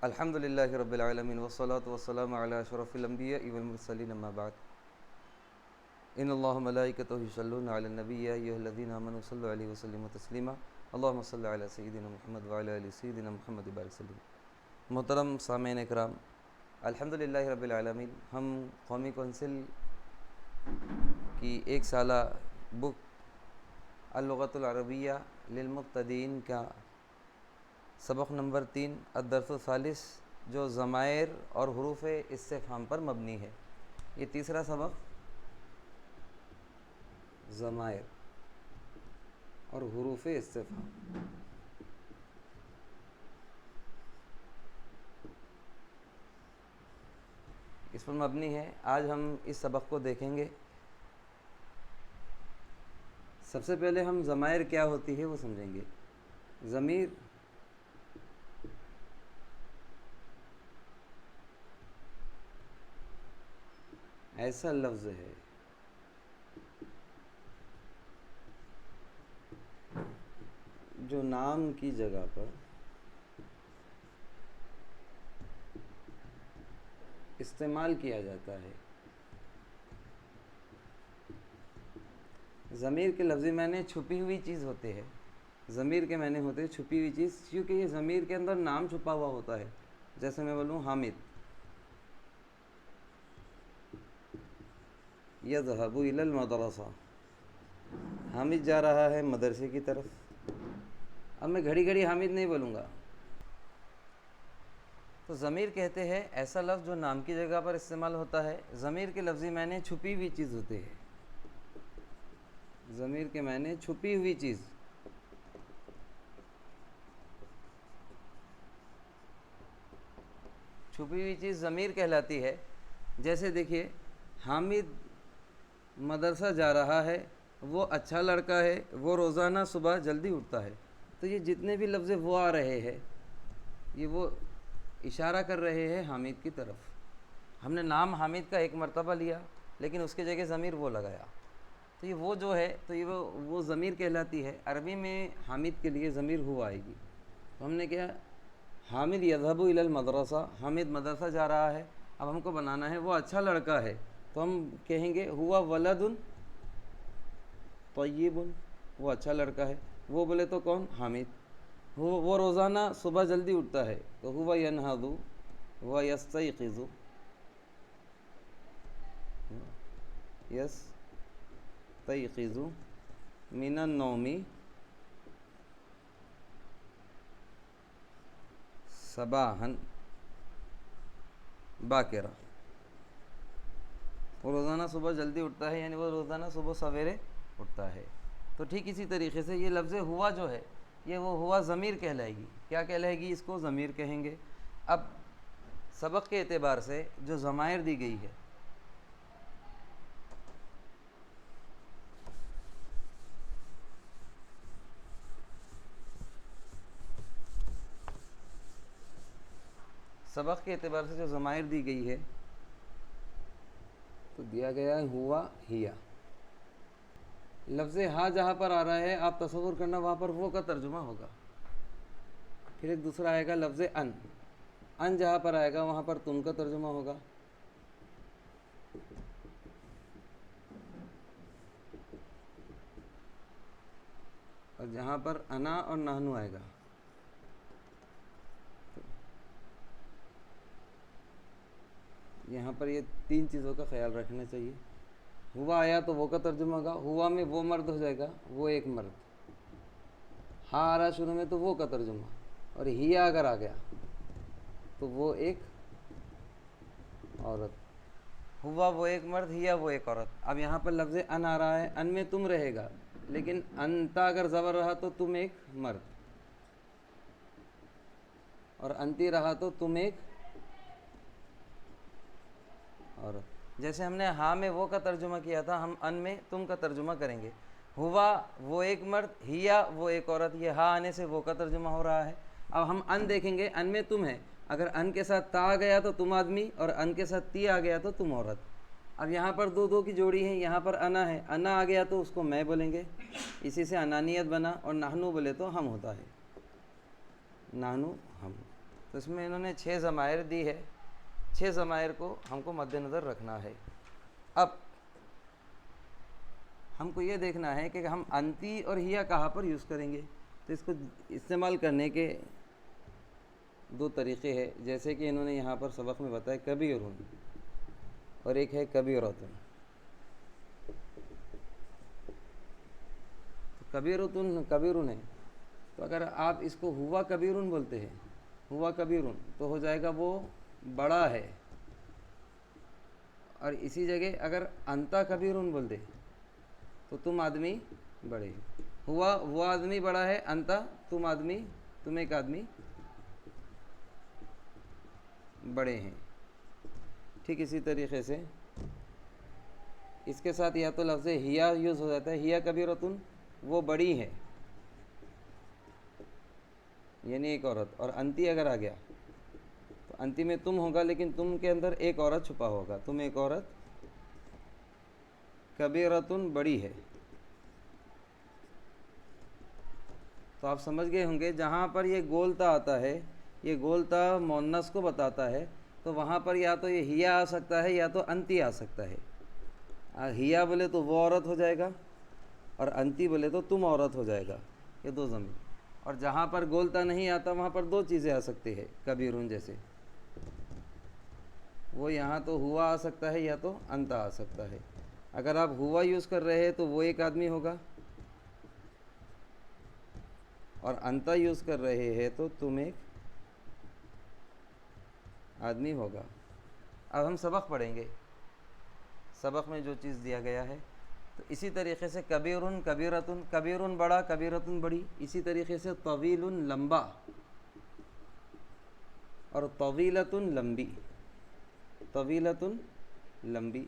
الحمد للہ رب العالمین والصلاة والسلام علی اشرف الانبیاء والمرسلین اما بعد ان اللہ ملائکتہ یصلون علی النبی یا ایھا الذین آمنوا صلوا علیہ وسلموا تسلیما اللہم صل علی سیدنا محمد وعلی آل سیدنا محمد بارک وسلم۔ محترم سامعین اکرام، الحمد للہ رب العالمین، ہم قومی کونسل کی ایک سالہ بک اللغۃ العربیہ للمبتدئین کا سبق نمبر 3 الدرس الثالث جو ضمائر اور حروف استفہام پر مبنی ہے۔ یہ تیسرا سبق ضمائر اور حروف استفہام۔ اس پر مبنی ہے۔ آج ہم اس سبق کو دیکھیں گے۔ سب سے پہلے ہم ضمائر کیا ہوتی ہے وہ سمجھیں گے۔ ضمیر ایسا لفظ ہے جو نام کی جگہ پر استعمال کیا جاتا ہے۔ ضمیر کے لفظی معنی چھپی ہوئی چیز ہوتے ہیں۔ ضمیر کے معنی ہوتے ہیں چھپی ہوئی چیز، کیونکہ یہ ضمیر کے اندر نام چھپا ہوا ہوتا ہے۔ جیسے میں بولوں حامد، یذهب الی المدرسہ، حامد جا رہا ہے مدرسے کی طرف۔ اب میں گھڑی گھڑی حامد نہیں بولوں گا۔ تو ضمیر کہتے ہیں ایسا لفظ جو نام کی جگہ پر استعمال ہوتا ہے۔ ضمیر کے لفظی معنی چھپی ہوئی چیز ہوتے ہیں۔ ضمیر کے معنی چھپی ہوئی چیز۔ چھپی ہوئی چیز ضمیر کہلاتی ہے۔ جیسے دیکھیے، حامد مدرسہ جا رہا ہے، وہ اچھا لڑکا ہے، وہ روزانہ صبح جلدی اٹھتا ہے۔ تو یہ جتنے بھی لفظ وہ آ رہے ہیں، یہ وہ اشارہ کر رہے ہیں حامد کی طرف۔ ہم نے نام حامد کا ایک مرتبہ لیا، لیکن اس کے جگہ ضمیر وہ لگایا، تو یہ وہ جو ہے، تو یہ وہ ضمیر کہلاتی ہے۔ عربی میں حامد کے لیے ضمیر ہوا آئے گی۔ تو ہم نے کیا، حامد یذهب الی المدرسہ، حامد مدرسہ جا رہا ہے۔ اب ہم کو بنانا ہے وہ اچھا لڑکا ہے، تو ہم کہیں گے ہوا ولد طیب، وہ اچھا لڑکا ہے۔ وہ بولے تو کون؟ حامد۔ وہ روزانہ صبح جلدی اٹھتا ہے، تو ہوا ینہض و یستیقظ، یستیقظ من النوم صباحا باکرا۔ وہ روزانہ صبح جلدی اٹھتا ہے، یعنی وہ روزانہ صبح سویرے اٹھتا ہے۔ تو ٹھیک اسی طریقے سے یہ لفظ ہوا جو ہے، یہ وہ ہوا ضمیر کہلائے گی۔ کیا کہلائے گی؟ اس کو ضمیر کہیں گے۔ اب سبق کے اعتبار سے جو ضمائر دی گئی ہے، سبق کے اعتبار سے جو ضمائر دی گئی ہے، تو دیا گیا ہے ہوا ہیا۔ لفظ ہا جہاں پر آ رہا ہے، آپ تصور کرنا وہاں پر وہ کا ترجمہ ہوگا۔ پھر ایک دوسرا آئے گا لفظ ان، ان جہاں پر آئے گا وہاں پر تم کا ترجمہ ہوگا۔ اور جہاں پر انا اور نحنو آئے گا، یہاں پر یہ تین چیزوں کا خیال رکھنا چاہیے۔ ہوا آیا تو وہ کا ترجمہ ہوگا، ہوا میں وہ مرد ہو جائے گا، وہ ایک مرد۔ ہاں آ رہا شروع میں تو وہ کا ترجمہ، اور ہیا اگر آ گیا تو وہ ایک عورت۔ ہوا وہ ایک مرد، ہیا وہ ایک عورت۔ اب یہاں پر لفظ ان آ رہا ہے، ان میں تم رہے گا، لیکن انتا اگر زبر رہا تو تم ایک مرد، اور انتی رہا تو تم ایک عورت۔ جیسے ہم نے ہاں میں وہ کا ترجمہ کیا تھا، ہم ان میں تم کا ترجمہ کریں گے۔ ہوا وہ ایک مرد، ہیا وہ ایک عورت۔ یہ ہاں آنے سے وہ کا ترجمہ ہو رہا ہے۔ اب ہم ان دیکھیں گے، ان میں تم ہے، اگر ان کے ساتھ تا آ گیا تو تم آدمی، اور ان کے ساتھ تی آ گیا تو تم عورت۔ اب یہاں پر دو کی جوڑی ہے، یہاں پر انا ہے، انا آ گیا تو اس کو میں بولیں گے، اسی سے انانیت بنا، اور نحنو بولے تو ہم ہوتا ہے، نحنو ہم۔ تو اس میں انہوں نے 6 ضمائر دی ہے، 6 ضمائر کو ہم کو مد نظر رکھنا ہے۔ اب ہم کو یہ دیکھنا ہے کہ ہم انتی اور ہیا کہاں پر یوز کریں گے۔ تو اس کو استعمال کرنے کے 2 طریقے ہیں، جیسے کہ انہوں نے یہاں پر سبق میں بتایا کبیرن، اور ایک ہے کبیرتن۔ کبیرن ہے، تو اگر آپ اس کو ہوا کبیرن بولتے ہیں، ہوا کبیرن، تو ہو جائے گا وہ بڑا ہے، اور اسی جگہ اگر انتا کبیرن بول دے تو تم آدمی بڑے ہو۔ ہوا وہ آدمی بڑا ہے، انتا تم ایک آدمی بڑے ہیں۔ ٹھیک اسی طریقے سے اس کے ساتھ یا تو لفظ ہیا یوز ہو جاتا ہے، ہیا کبیرتن، وہ بڑی ہے، یعنی ایک عورت، اور انتی اگر آ گیا تو انتی میں تم ہوگا، لیکن تم کے اندر ایک عورت چھپا ہوگا، تم ایک عورت کبیرتن بڑی ہے۔ تو آپ سمجھ گئے ہوں گے جہاں پر یہ گولتا آتا ہے، یہ گولتا مؤنث کو بتاتا ہے، تو وہاں پر یا تو یہ ہیا آ سکتا ہے یا تو انتی آ سکتا ہے۔ ہیا بولے تو وہ عورت ہو جائے گا، اور انتی بولے تو تم عورت ہو جائے گا، یہ 2 ضمیر۔ اور جہاں پر گولتا نہیں آتا وہاں پر 2 چیزیں آ سکتی ہے کبیرون جیسے، وہ یہاں تو ہوا آ سکتا ہے یا تو انتا آ سکتا ہے۔ اگر آپ ہوا یوز کر رہے ہیں تو وہ ایک آدمی ہوگا، اور انتا یوز کر رہے ہیں تو تم ایک آدمی ہوگا۔ اب ہم سبق پڑھیں گے، سبق میں جو چیز دیا گیا ہے، تو اسی طریقے سے کبیرن کبیرتن، کبیرن بڑا، کبیرتن بڑی، اسی طریقے سے طویل لمبا، اور طویلتن لمبی، طویلتن لمبی،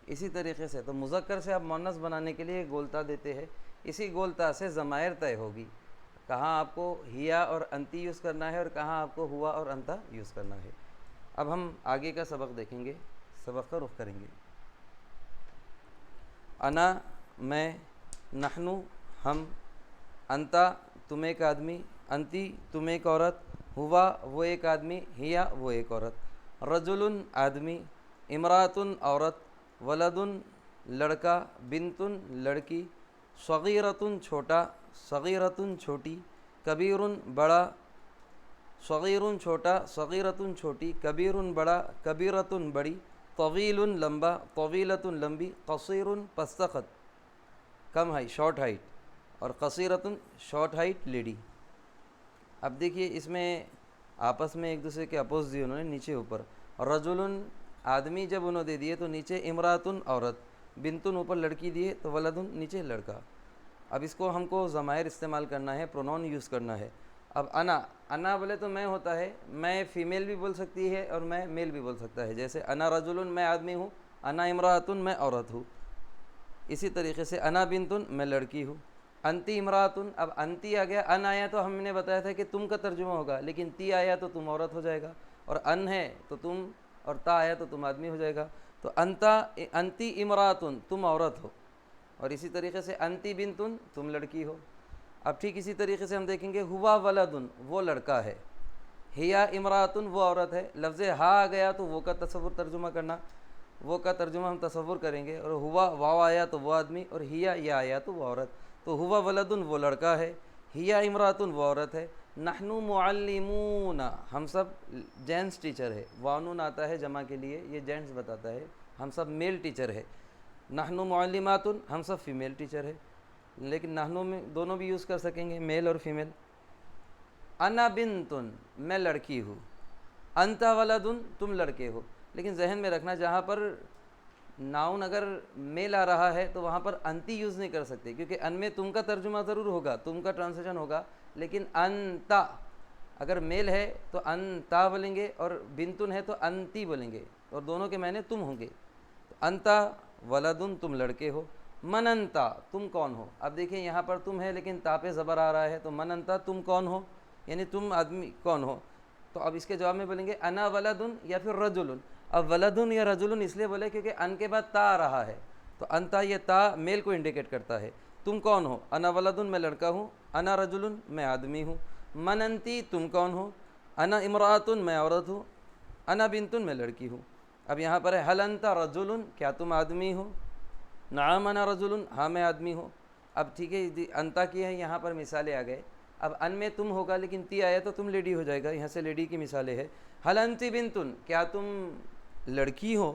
اسی طریقے سے۔ تو مذکر سے آپ مؤنث بنانے کے لیے گولتا دیتے ہیں، اسی گولتا سے ضمائر طے ہوگی، کہاں آپ کو ہیا اور انتی یوز کرنا ہے اور کہاں آپ کو ہوا اور انتا یوز کرنا ہے۔ اب ہم آگے کا سبق دیکھیں گے، سبق کا رخ کریں گے۔ انا میں، نحنو ہم، انتا تم ایک آدمی، انتی تم ایک عورت، ہوا وہ ایک آدمی، ہیا وہ ایک عورت، رجل آدمی، امراتن عورت، ولدن لڑکا، بنتن لڑکی، صغیرتن چھوٹا، صغیرتن چھوٹی، کبیرن بڑا، صغیرن چھوٹا، صغیرتن چھوٹی، کبیرن بڑا، کبیرتن بڑی، طویل لمبا، طویلتن لمبی، قصیر پستخط کم ہائٹ شارٹ ہائٹ، اور قصیرتن شارٹ ہائٹ لیڈی۔ اب دیکھیے اس میں آپس میں ایک دوسرے کے اپوز دیے انہوں نے نیچے اوپر، رجلن آدمی جب انہوں دے دیے تو نیچے امراتن عورت، بنتن اوپر لڑکی دیے تو ولدن نیچے لڑکا۔ اب اس کو ہم کو ضمائر استعمال کرنا ہے، پرونون یوز کرنا ہے۔ اب انا بولے تو میں ہوتا ہے، میں فیمیل بھی بول سکتی ہے اور میں میل بھی بول سکتا ہے، جیسے انا رجلن میں آدمی ہوں، انا امراتن میں عورت ہوں، اسی طریقے سے انا بنتن میں لڑکی ہوں، انتی امراتن، اب انتی آ گیا، ان آیا تو ہم نے بتایا تھا کہ تم کا ترجمہ ہوگا، لیکن تی آیا تو تم عورت ہو جائے گا، اور ان ہے تو تم، اور تا آیا تو تم آدمی ہو جائے گا۔ تو انتی امراتن تم عورت ہو، اور اسی طریقے سے انتی بنتن تم لڑکی ہو۔ اب ٹھیک اسی طریقے سے ہم دیکھیں گے ہوا ولدن وہ لڑکا ہے، ہیا امراتن وہ عورت ہے، لفظ ہا آ گیا تو وہ کا تصور ترجمہ کرنا، وہ کا ترجمہ ہم تصور کریں گے، اور ہوا واو آیا تو وہ آدمی، اور ہیا یا آیا تو وہ عورت۔ تو ہوا ولدن وہ لڑکا ہے، ہیا امراتن وہ عورت ہے، نحنو معلمون ہم سب جینٹس ٹیچر ہے، وانون آتا ہے جمع کے لیے، یہ جینٹس بتاتا ہے، ہم سب میل ٹیچر ہے، نحنو معلماتن ہم سب فیمیل ٹیچر ہے، لیکن نحنو میں دونوں بھی یوز کر سکیں گے، میل اور فیمیل۔ انا بنتن میں لڑکی ہوں، انتا ولدن تم لڑکے ہو، لیکن ذہن میں رکھنا جہاں پر ناؤن اگر میل آ رہا ہے تو وہاں پر انتی یوز نہیں کر سکتے، کیونکہ ان میں تم کا ترجمہ ضرور ہوگا، تم کا ٹرانسلیشن ہوگا، لیکن انتا اگر میل ہے تو انتا بولیں گے، اور بنتن ہے تو انتی بولیں گے، اور دونوں کے معنی تم ہوں گے۔ تو انتا ولدن تم لڑکے ہو، من انتا تم کون ہو۔ اب دیکھیں یہاں پر تم ہے لیکن تا پہ زبر آ رہا ہے، تو من انتا تم کون ہو، یعنی تم آدمی کون ہو۔ تو اب اس کے جواب میں بولیں گے انا ولدن یا پھر رجلن۔ اب ولدن یا رجلن اس لیے بولے کیونکہ ان کے بعد تا آ رہا ہے، تو انتا یہ تا میل کو انڈیکیٹ کرتا ہے۔ تم کون ہو، انا ولدن میں لڑکا ہوں، انا رجلن میں آدمی ہوں، من انتی تم کون ہو، انا امرأتن میں عورت ہوں، انا بنتن میں لڑکی ہوں۔ اب یہاں پر ہے حل انت رجل، کیا تم آدمی ہو؟ نعم انا رجل، ہاں میں آدمی ہوں۔ اب ٹھیک ہے، انتا کی ہے، یہاں پر مثالیں آ گئے۔ اب ان میں تم ہوگا لیکن تی آیا تو تم لیڈی ہو جائے گا، یہاں سے لیڈی کی مثالیں ہے۔ حل انتی بنتن، کیا تم لڑکی ہو؟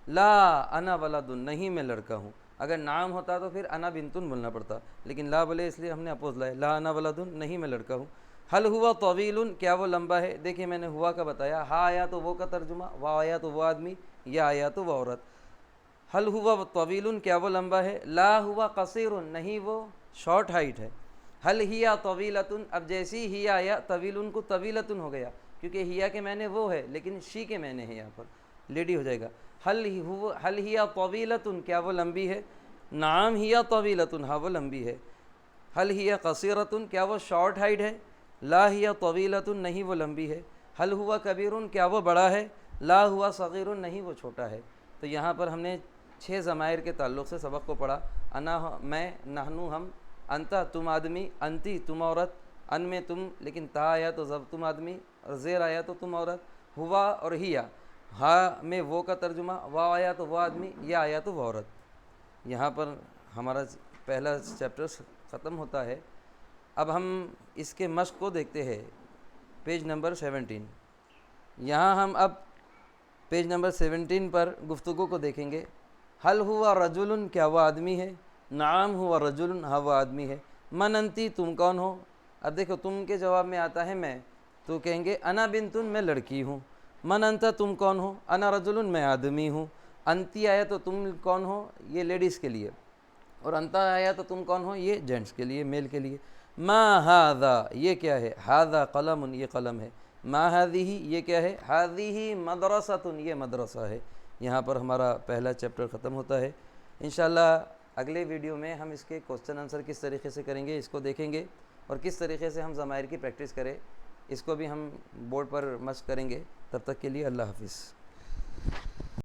لا انا ولد، نہیں میں لڑکا ہوں۔ اگر نعم ہوتا تو پھر انا بنتن بولنا پڑتا، لیکن لا بولے اس لیے ہم نے اپوز لائے، لا انا ولد، نہیں میں لڑکا ہوں۔ حل ہوا طویل، کیا وہ لمبا ہے؟ دیکھیے میں نے ہوا کا بتایا، ہا آیا تو وہ کا ترجمہ، وا آیا تو وہ آدمی، یا آیا تو وہ عورت۔ حل ہوا طویل، کیا وہ لمبا ہے؟ لا ہوا قصیر، نہیں وہ شارٹ ہائٹ ہے۔ حل ہیا طویلتن، اب جیسی ہی آیا طویل کو طویلتن ہو گیا، کیونکہ ہیا کے معنی وہ ہے لیکن شی کے معنی ہے، یہاں پر لیڈی ہو جائے گا۔ حل ہیا طویلتن، کیا وہ لمبی ہے؟ نعم ہیا طویلتن، ہاں وہ لمبی ہے۔ حل ہیا قصیرتن، کیا وہ شارٹ ہائٹ ہے؟ لا ہیا طویلتن، نہیں وہ لمبی ہے۔ حل ہوا کبیرن، کیا وہ بڑا ہے؟ لا ہوا صغیر، نہیں وہ چھوٹا ہے۔ تو یہاں پر ہم نے 6 ضمائر کے تعلق سے سبق کو پڑھا۔ انا میں، نحنو ہم، انتا تم آدمی، انتی تم عورت، ان میں تم لیکن تا آیا تو زب تم آدمی، اور زیر آیا تو تم عورت، ہوا اور ہیا، ہا میں وہ کا ترجمہ، وا آیا تو وہ آدمی، یا آیا تو وہ عورت۔ یہاں پر ہمارا پہلا چیپٹر ختم ہوتا ہے۔ اب ہم اس کے مشق کو دیکھتے ہیں، پیج نمبر 17۔ یہاں ہم اب پیج نمبر 17 پر گفتگو کو دیکھیں گے۔ حل ہوا رجل، کیا وہ آدمی ہے؟ نعم ہوا رجل، ہاں وہ آدمی ہے۔ من انتی، تم کون ہو؟ اب دیکھو تم کے جواب میں آتا ہے میں، تو کہیں گے انا بنتن، میں لڑکی ہوں۔ من انتا، تم کون ہو؟ انا رجل، میں آدمی ہوں۔ انتی آیا تو تم کون ہو، یہ لیڈیز کے لیے، اور انتا آیا تو تم کون ہو، یہ جینٹس کے لیے، میل کے لیے۔ ما ھذا، یہ کیا ہے؟ ھذا قلم، یہ قلم ہے۔ ما ھذہ، یہ کیا ہے؟ ھذہ مدرسۃ، یہ مدرسہ ہے۔ یہاں پر ہمارا پہلا چیپٹر ختم ہوتا ہے۔ انشاءاللہ اگلے ویڈیو میں ہم اس کے کوسچن آنسر کس طریقے سے کریں گے اس کو دیکھیں گے، اور کس طریقے سے ہم ضمائر کی پریکٹس کریں اس کو بھی ہم بورڈ پر مشق کریں گے۔ تب تک کے لیے اللہ حافظ۔